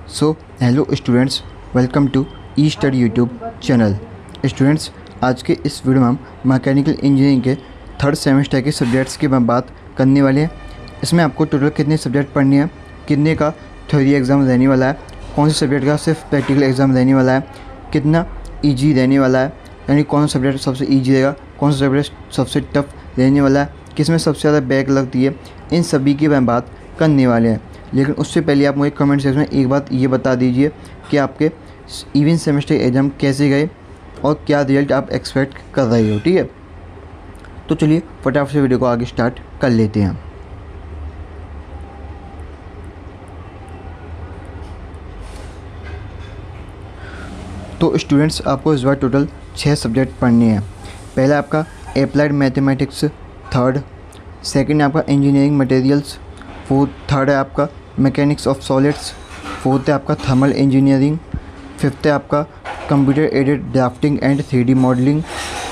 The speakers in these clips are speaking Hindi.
So hello students, welcome to E study YouTube channel. Students, आज के इस वीडियो में हम मैकेनिकल इंजीनियरिंग के थर्ड सेमेस्टर के सब्जेक्ट्स की बात करने वाले हैं। इसमें आपको टोटल कितने सब्जेक्ट पढ़ने हैं, कितने का थ्योरी एग्ज़ाम रहने वाला है, कौन से सब्जेक्ट का सिर्फ प्रैक्टिकल एग्ज़ाम रहने वाला है, कितना ईजी रहने वाला है, यानी कौन सा सब्जेक्ट सबसे ईजी रहेगा, कौन सा सब्जेक्ट सबसे टफ रहने वाला है, किस में सबसे ज़्यादा बैक लगती है, इन सभी की हम बात करने वाले हैं। लेकिन उससे पहले आप मुझे कमेंट सेक्शन में एक बात ये बता दीजिए कि आपके इवन सेमेस्टर एग्ज़ाम कैसे गए और क्या रिजल्ट आप एक्सपेक्ट कर रहे हो। ठीक है, तो चलिए फटाफट से वीडियो को आगे स्टार्ट कर लेते हैं। तो स्टूडेंट्स, आपको इस बार टोटल 6 सब्जेक्ट पढ़ने हैं। पहला आपका अप्लाइड मैथमेटिक्स, थर्ड, सेकंड आपका इंजीनियरिंग मटेरियल्स, थर्ड है आपका मैकेनिक्स ऑफ सॉलिड्स, फोर्थ है आपका थर्मल इंजीनियरिंग, फिफ्थ है आपका computer aided drafting and 3D modelling,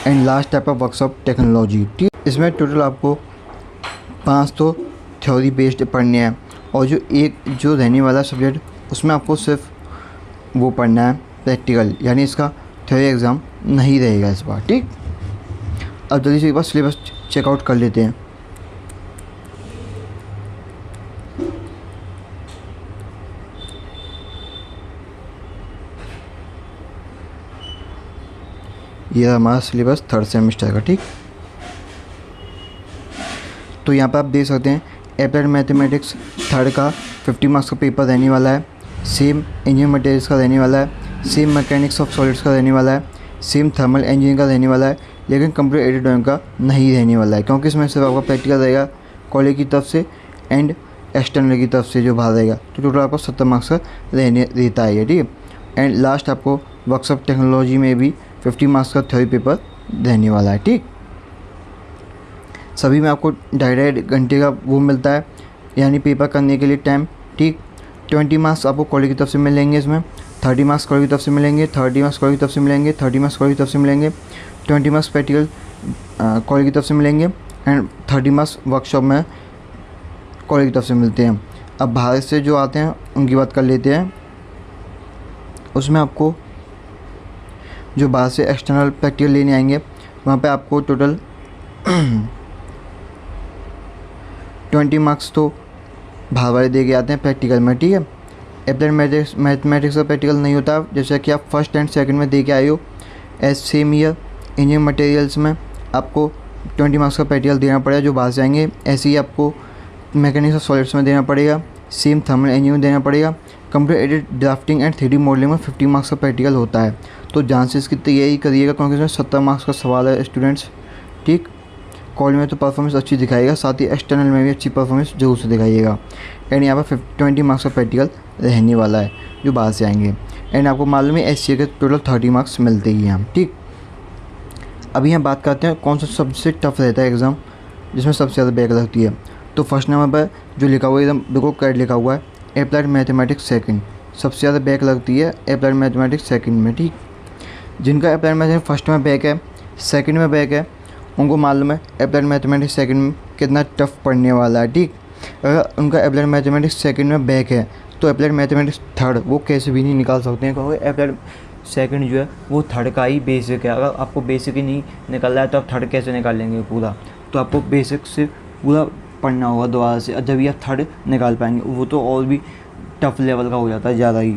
and last आपका वर्कशॉप टेक्नोलॉजी। ठीक, इसमें टोटल आपको 5 तो थ्योरी बेस्ड पढ़ने हैं और जो रहने वाला सब्जेक्ट उसमें आपको सिर्फ वो पढ़ना है प्रैक्टिकल, यानी इसका थ्योरी एग्ज़ाम नहीं रहेगा इस बार। ठीक, अब जल्दी से एक बार सिलेबस चेकआउट कर लेते हैं। ये हमारा सिलेबस थर्ड सेमेस्टर का। ठीक, तो यहाँ पर आप देख सकते हैं अप्लाइड मैथमेटिक्स थर्ड का 50 मार्क्स का पेपर रहने वाला है, सेम इंजीनियरिंग मटेरियल्स का रहने वाला है, सेम मैकेनिक्स ऑफ सॉलिड्स का रहने वाला है, सेम थर्मल इंजीनियरिंग का रहने वाला है, लेकिन कंप्यूटर एडेड ड्राइंग का नहीं रहने वाला है, क्योंकि इसमें सिर्फ आपका प्रैक्टिकल रहेगा कॉलेज की तरफ से एंड एक्सटर्नल की तरफ से जो बाहर रहेगा। तो टोटल आपको 70 मार्क्स का रहता है ये। ठीक है, एंड लास्ट आपको वर्कशॉप टेक्नोलॉजी में भी 50 मार्क्स का थ्योरी पेपर रहने वाला है। ठीक, सभी में आपको 2.5 घंटे का वो मिलता है, यानी पेपर करने के लिए टाइम। ठीक, 20 मार्क्स आपको कॉलेज की तरफ से मिलेंगे, इसमें 30 मार्क्स कॉलेज की तरफ से मिलेंगे, 30 मार्क्स कॉलेज की तरफ से मिलेंगे, 30 मार्क्स कॉलेज की तरफ से मिलेंगे, 20 मार्क्स प्रैक्टिकल कॉलेज की तरफ से मिलेंगे, एंड 30 मार्क्स वर्कशॉप में कॉलेज की तरफ से मिलते हैं। अब बाहर से जो आते हैं उनकी बात कर लेते हैं। उसमें आपको जो बाहर से एक्सटर्नल प्रैक्टिकल लेने आएंगे वहाँ पे आपको टोटल 20 मार्क्स तो बाहर वाले दे के आते हैं प्रैक्टिकल में। ठीक है, अप्लाइड मैथमेटिक्स का प्रैक्टिकल नहीं होता, जैसे कि आप फर्स्ट एंड सेकंड में दे के आए हो। As same year engineering materials में आपको 20 मार्क्स का प्रैक्टिकल देना पड़ेगा जो बाहर से आएंगे। ऐसे ही आपको मैकेनिक्स ऑफ सॉलिड्स में देना पड़ेगा, सेम थर्मल इंजीनियरिंग देना पड़ेगा। Computer aided drafting and 3D modelling में 50 मार्क्स का प्रैक्टिकल होता है, तो जान से इसकी तैयारी करिएगा, क्योंकि इसमें 70 मार्क्स का सवाल है स्टूडेंट्स। ठीक, कॉलेज में तो परफॉर्मेंस अच्छी दिखाएगा, साथ ही एक्सटर्नल में भी अच्छी परफॉर्मेंस जरूर से दिखाइएगा। एंड यहाँ पर 20 मार्क्स का प्रैक्टिकल रहने वाला है जो बाहर से आएंगे। एंड आपको मालूम है SCA के टोटल 30 मार्क्स मिलते ही हैं। ठीक, अभी यहाँ बात करते हैं कौन सा सबसे टफ रहता है एग्ज़ाम, जिसमें सबसे ज़्यादा बैक लगती है। तो फर्स्ट नंबर पर जो लिखा हुआ है एकदम बिल्कुल करेक्ट लिखा हुआ है, अप्लाइड मैथमेटिक्स सेकंड। सबसे ज़्यादा बैक लगती है अप्लाइड मैथमेटिक्स सेकंड में। ठीक, जिनका अप्लाइड मैथमेटिक्स फर्स्ट में बैक है, सेकंड में बैक है, उनको मालूम है अप्लाइड मैथमेटिक्स सेकंड में कितना टफ पढ़ने वाला है। ठीक, अगर उनका अप्लाइड मैथमेटिक्स सेकंड में बैक है तो अप्लाइड मैथमेटिक्स थर्ड वो कैसे भी नहीं निकाल सकते हैं, क्योंकि अप्लाइड सेकंड जो है वो थर्ड का ही बेसिक है। अगर आपको बेसिक ही नहीं निकल रहा है तो आप थर्ड कैसे निकाल लेंगे पूरा। तो आपको बेसिक से पूरा पढ़ना होगा दोबारा से, जब ये आप थर्ड निकाल पाएंगे। वो तो और भी टफ लेवल का हो जाता है ज़्यादा ही।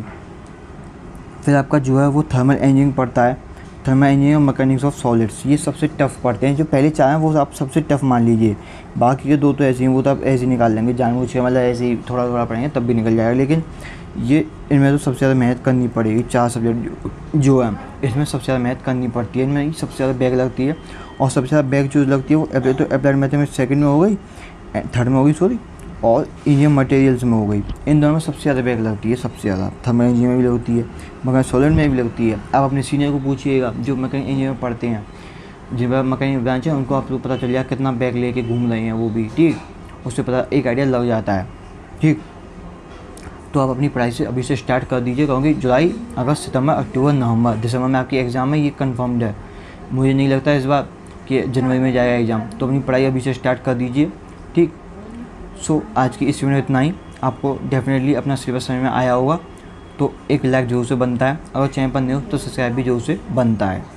फिर आपका जो है वो थर्मल इंजीनियरिंग पढ़ता है, थर्मल इंजीनियरिंग और मैकेनिक्स ऑफ सॉलिड्स, ये सबसे टफ पढ़ते हैं। जो पहले 4 हैं वो आप सबसे टफ मान लीजिए, बाकी के 2 तो ऐसे ही, वो तो आप ऐसे ही निकाल लेंगे जानबूझ के, मतलब ऐसे ही थोड़ा थोड़ा पढ़ेंगे तब भी निकल जाएगा। लेकिन ये इनमें तो सबसे ज़्यादा मेहनत करनी पड़ेगी। 4 सब्जेक्ट जो है इसमें सबसे ज़्यादा मेहनत करनी पड़ती है, इनमें सबसे ज़्यादा बैक लगती है। और सबसे ज़्यादा बैक जो लगती है वो तो अप्लाइड मैथमेटिक्स सेकंड में हो गई, थर्ड में हो गई सॉरी, और इंजीनियरिंग मटेरियल्स में हो गई। इन दोनों में सबसे ज़्यादा बैक लगती है, सबसे ज़्यादा थर्मल इंजीनियरिंग में भी लगती है, मगर सॉलिड में भी लगती है। आप अपने सीनियर को पूछिएगा जो मैकेनिकल इंजीनियरिंग पढ़ते हैं, जिन पर मैकेनिकल ब्रांच है, उनको आप लोग पता चल जाएगा कितना बैक लेके घूम रहे हैं वो भी। ठीक, उससे पता एक आइडिया लग जाता है। ठीक, तो आप अपनी पढ़ाई से अभी से स्टार्ट कर दीजिए, क्योंकि जुलाई, अगस्त, सितंबर, अक्टूबर, नवंबर, दिसंबर में आपकी एग्ज़ाम है, ये कन्फर्म्ड है। मुझे नहीं लगता इस बार कि जनवरी में जाएगा एग्ज़ाम, तो अपनी पढ़ाई अभी से स्टार्ट कर दीजिए। ठीक, सो आज की इस वीडियो में इतना ही। आपको डेफिनेटली अपना सिलेबस समझ में आया होगा। तो एक लाइक जरूर से बनता है, अगर चैनल पर नहीं हो तो सब्सक्राइब भी जरूर से बनता है।